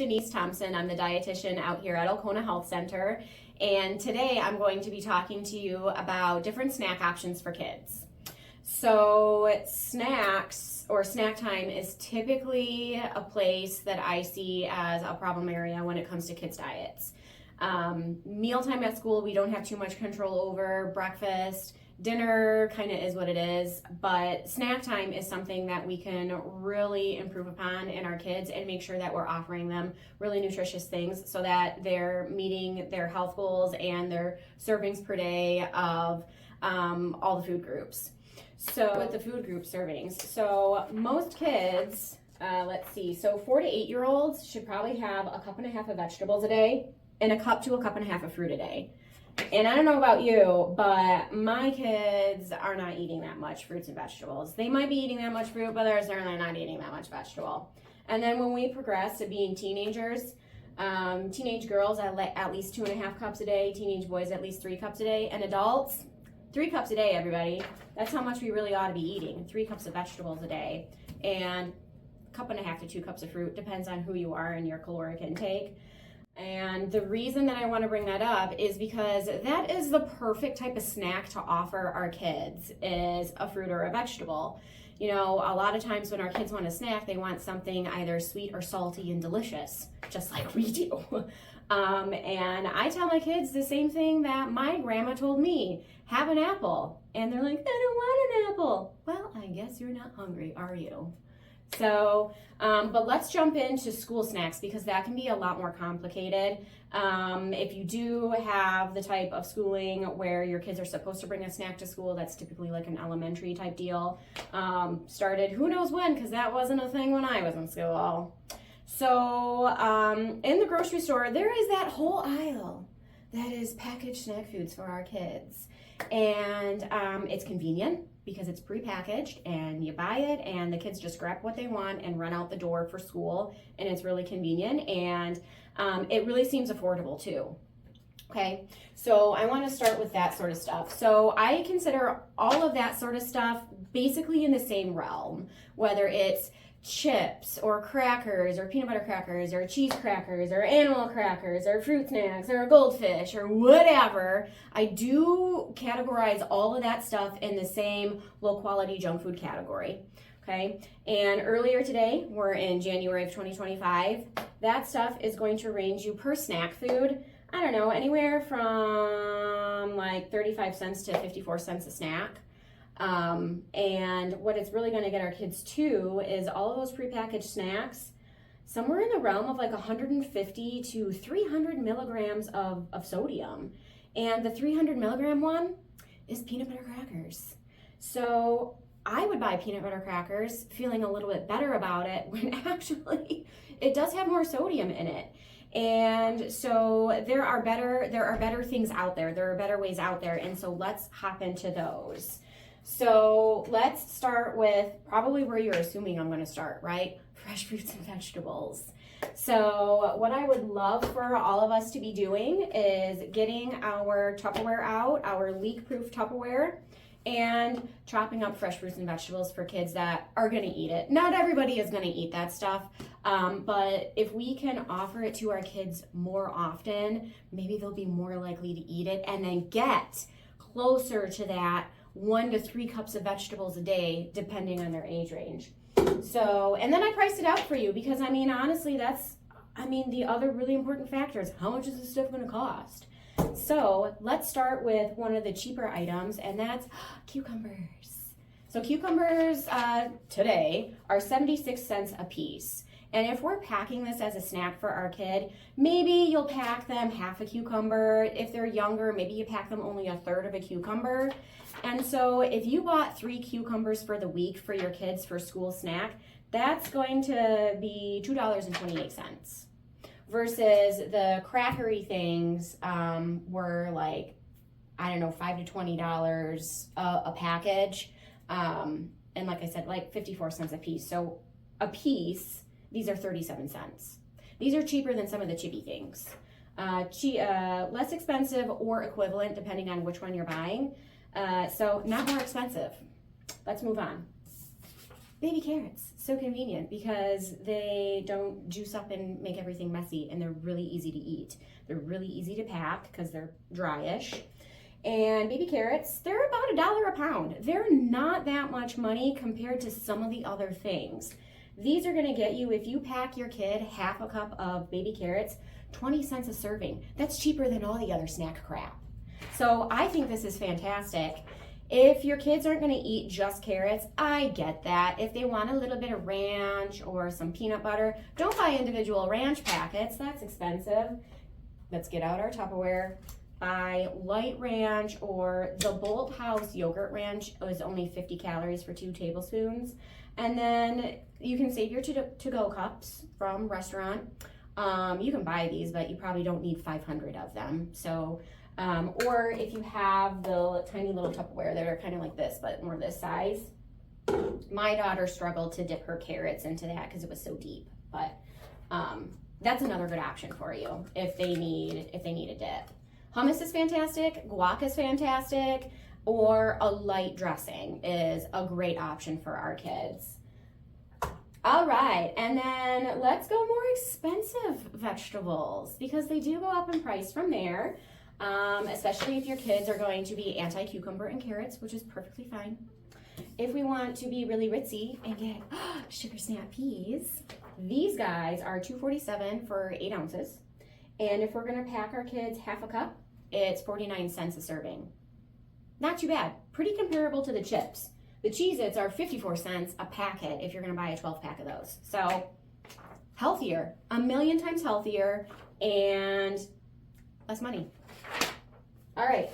Denise Thompson. I'm the dietitian out here at Alcona Health Center, and today I'm going to be talking to you about different snack options for kids. So snacks or snack time is typically a place that I see as a problem area when it comes to kids' diets. Mealtime at school, we don't have too much control over. Breakfast, dinner kind of is what it is, but snack time is something that we can really improve upon in our kids and make sure that we're offering them really nutritious things so that they're meeting their health goals and their servings per day of all the food groups. So with the food group servings, so most kids, let's see, so 4 to 8 year olds should probably have a cup and a half of vegetables a day and a cup to a cup and a half of fruit a day. And I don't know about you, but my kids are not eating that much fruits and vegetables. They might be eating that much fruit, but they're certainly not eating that much vegetable. And then when we progress to being teenagers, teenage girls at least 2.5 cups a day, teenage boys at least 3 cups a day, and adults, 3 cups a day, everybody. That's how much we really ought to be eating, 3 cups of vegetables a day, and a cup and a half to 2 cups of fruit, depends on who you are and your caloric intake. And the reason that I want to bring that up is because that is the perfect type of snack to offer our kids, is a fruit or a vegetable. You know, a lot of times when our kids want a snack, they want something either sweet or salty and delicious, just like we do. And I tell my kids the same thing that my grandma told me, have an apple. And they're like, I don't want an apple. Well, I guess you're not hungry, are you? So, but let's jump into school snacks because that can be a lot more complicated. If you do have the type of schooling where your kids are supposed to bring a snack to school, that's typically like an elementary type deal. Started who knows when, because that wasn't a thing when I was in school. So in the grocery store, there is that whole aisle that is packaged snack foods for our kids. And it's convenient because it's prepackaged and you buy it and the kids just grab what they want and run out the door for school, and it's really convenient, and it really seems affordable too. Okay, so I want to start with that sort of stuff. So I consider all of that sort of stuff basically in the same realm, whether it's chips or crackers or peanut butter crackers or cheese crackers or animal crackers or fruit snacks or a goldfish or whatever. I do categorize all of that stuff in the same low quality junk food category. Okay, and earlier today, we're in January of 2025, that stuff is going to range you per snack food, I don't know, anywhere from like 35 cents to 54 cents a snack. And what it's really going to get our kids to is all of those prepackaged snacks, somewhere in the realm of like 150 to 300 milligrams of sodium. And the 300 milligram one is peanut butter crackers. So I would buy peanut butter crackers feeling a little bit better about it when actually it does have more sodium in it. And so there are better things out there. There are better ways out there. And so let's hop into those. So let's start with probably where you're assuming I'm going to start, right? Fresh fruits and vegetables. So what I would love for all of us to be doing is getting our Tupperware out, our leak-proof Tupperware, and chopping up fresh fruits and vegetables for kids that are going to eat it. Not everybody is going to eat that stuff, but if we can offer it to our kids more often, maybe they'll be more likely to eat it and then get closer to that 1 to 3 cups of vegetables a day, depending on their age range. So, and then I priced it out for you because, I mean, honestly, the other really important factor is how much is this stuff going to cost? So let's start with one of the cheaper items, and that's cucumbers. So cucumbers today are 76 cents a piece. And if we're packing this as a snack for our kid, maybe you'll pack them half a cucumber. If they're younger, maybe you pack them only a third of a cucumber. And so if you bought 3 cucumbers for the week for your kids for school snack, that's going to be $2.28. Versus the crackery things were like, I don't know, $5 to $20 a package. And like I said, like 54 cents a piece. So a piece, these are 37 cents. These are cheaper than some of the chippy things. Less expensive or equivalent depending on which one you're buying. So not more expensive. Let's move on. Baby carrots, so convenient because they don't juice up and make everything messy, and they're really easy to eat. They're really easy to pack because they're dryish. And baby carrots, they're about $1 a pound. They're not that much money compared to some of the other things. These are gonna get you, if you pack your kid half a cup of baby carrots, 20 cents a serving. That's cheaper than all the other snack crap. So I think this is fantastic. If your kids aren't gonna eat just carrots, I get that. If they want a little bit of ranch or some peanut butter, don't buy individual ranch packets, that's expensive. Let's get out our Tupperware. Buy light ranch, or the Bolt House yogurt ranch is only 50 calories for 2 tablespoons. And then you can save your to-go cups from restaurant. You can buy these, but you probably don't need 500 of them. So, or if you have the tiny little Tupperware that are kind of like this, but more this size. My daughter struggled to dip her carrots into that because it was so deep. But that's another good option for you if they need a dip. Hummus is fantastic, guac is fantastic, or a light dressing is a great option for our kids. All right, and then let's go more expensive vegetables because they do go up in price from there, especially if your kids are going to be anti-cucumber and carrots, which is perfectly fine. If we want to be really ritzy and get sugar snap peas, these guys are $2.47 for 8 ounces. And if we're gonna pack our kids half a cup, it's 49 cents a serving. Not too bad, pretty comparable to the chips. The Cheez-Its are 54 cents a packet if you're gonna buy a 12 pack of those. So healthier, a million times healthier, and less money. All right,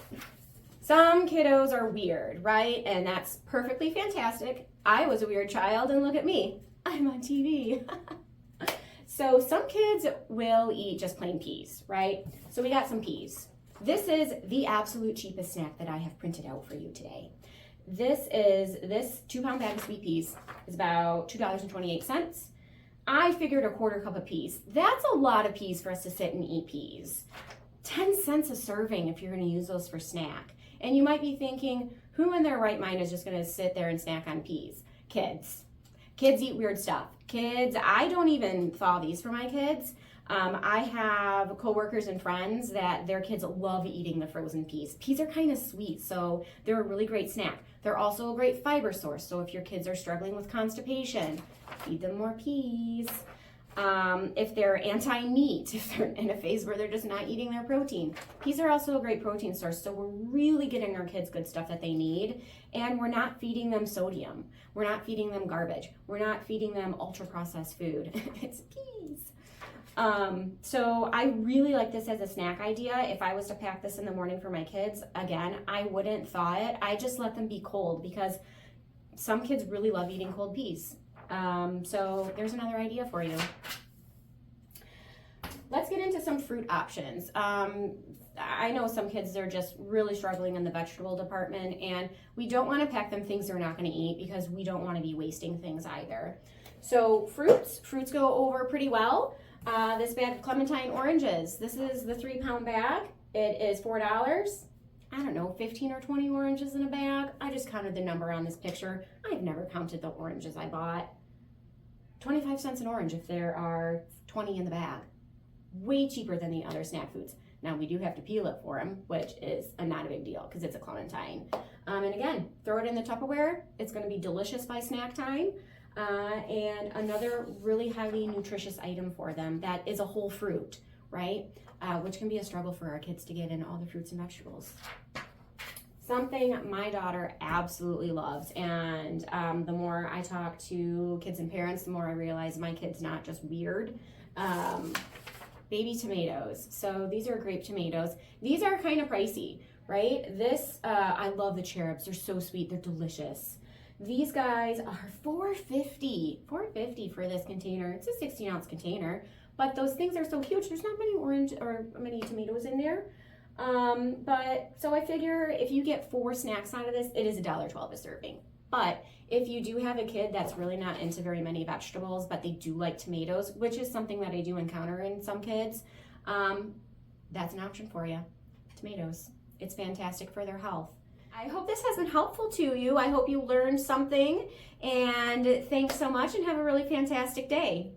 some kiddos are weird, right? And that's perfectly fantastic. I was a weird child, and look at me, I'm on TV. So some kids will eat just plain peas, right? So we got some peas. This is the absolute cheapest snack that I have printed out for you today. This 2-pound bag of sweet peas is about $2.28. I figured a quarter cup of peas. That's a lot of peas for us to sit and eat peas. 10 cents a serving if you're gonna use those for snack. And you might be thinking, who in their right mind is just gonna sit there and snack on peas? Kids. Kids eat weird stuff. Kids, I don't even thaw these for my kids. I have coworkers and friends that their kids love eating the frozen peas. Peas are kind of sweet, so they're a really great snack. They're also a great fiber source, so if your kids are struggling with constipation, feed them more peas. If they're anti-meat, if they're in a phase where they're just not eating their protein, peas are also a great protein source, so we're really getting our kids good stuff that they need, and we're not feeding them sodium. We're not feeding them garbage. We're not feeding them ultra-processed food. It's peas. So I really like this as a snack idea. If I was to pack this in the morning for my kids, again, I wouldn't thaw it. I just let them be cold because some kids really love eating cold peas. So there's another idea for you. Let's get into some fruit options. I know some kids, they're just really struggling in the vegetable department, and we don't want to pack them things they're not going to eat because we don't want to be wasting things either. So fruits go over pretty well. This bag of clementine oranges, this is the 3-pound bag. It is $4. I don't know, 15 or 20 oranges in a bag. I just counted the number on this picture. I've never counted the oranges I bought. 25 cents an orange if there are 20 in the bag. Way cheaper than the other snack foods. Now we do have to peel it for them, which is not a big deal because it's a clementine. And again, throw it in the Tupperware. It's gonna be delicious by snack time. And another really highly nutritious item for them that is a whole fruit, right? Which can be a struggle for our kids to get in all the fruits and vegetables. Something my daughter absolutely loves, and the more I talk to kids and parents, the more I realize my kid's not just weird. Baby tomatoes. So these are grape tomatoes. These are kind of pricey, right? I love the cherubs. They're so sweet. They're delicious. These guys are $4.50 for this container. It's a 16-ounce container, but those things are so huge. There's not many tomatoes in there. But so I figure if you get 4 snacks out of this, it is $1.12 a serving. But if you do have a kid that's really not into very many vegetables, but they do like tomatoes, which is something that I do encounter in some kids, that's an option for you. Tomatoes. It's fantastic for their health. I hope this has been helpful to you. I hope you learned something, and thanks so much and have a really fantastic day.